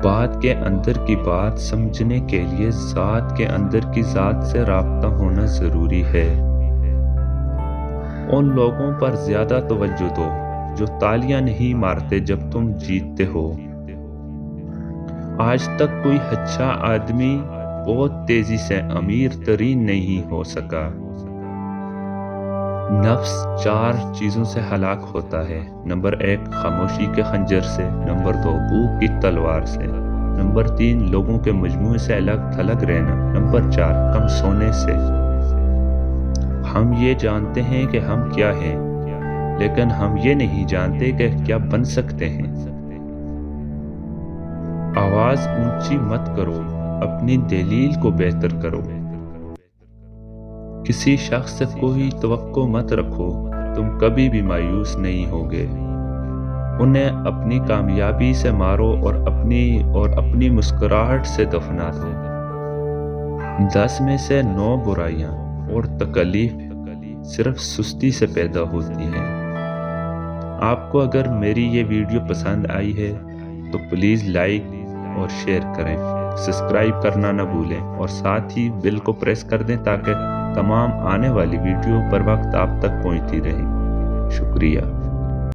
بات کے اندر کی بات سمجھنے کے لیے ذات کے اندر کی ذات سے رابطہ ہونا ضروری ہے۔ ان لوگوں پر زیادہ توجہ دو جو تالیاں نہیں مارتے جب تم جیتتے ہو۔ آج تک کوئی اچھا آدمی بہت تیزی سے امیر ترین نہیں ہو سکا۔ نفس 4 چیزوں سے ہلاک ہوتا ہے۔ نمبر 1 خاموشی کے خنجر سے، نمبر 2 بھوک کی تلوار سے، نمبر 3 لوگوں کے مجموعے سے الگ تھلگ رہنا، نمبر 4 کم سونے سے۔ ہم یہ جانتے ہیں کہ ہم کیا ہیں، لیکن ہم یہ نہیں جانتے کہ کیا بن سکتے ہیں۔ آواز اونچی مت کرو، اپنی دلیل کو بہتر کرو۔ کسی شخص سے کوئی توقع مت رکھو، تم کبھی بھی مایوس نہیں ہوگے۔ انہیں اپنی کامیابی سے مارو اور اپنی مسکراہٹ سے دفنا دو۔ 10 میں سے 9 برائیاں اور تکلیف صرف سستی سے پیدا ہوتی ہیں۔ آپ کو اگر میری یہ ویڈیو پسند آئی ہے تو پلیز لائک اور شیئر کریں، سبسکرائب کرنا نہ بھولیں اور ساتھ ہی بیل کو پریس کر دیں تاکہ تمام آنے والی ویڈیو پر وقت آپ تک پہنچتی رہیں۔ شکریہ۔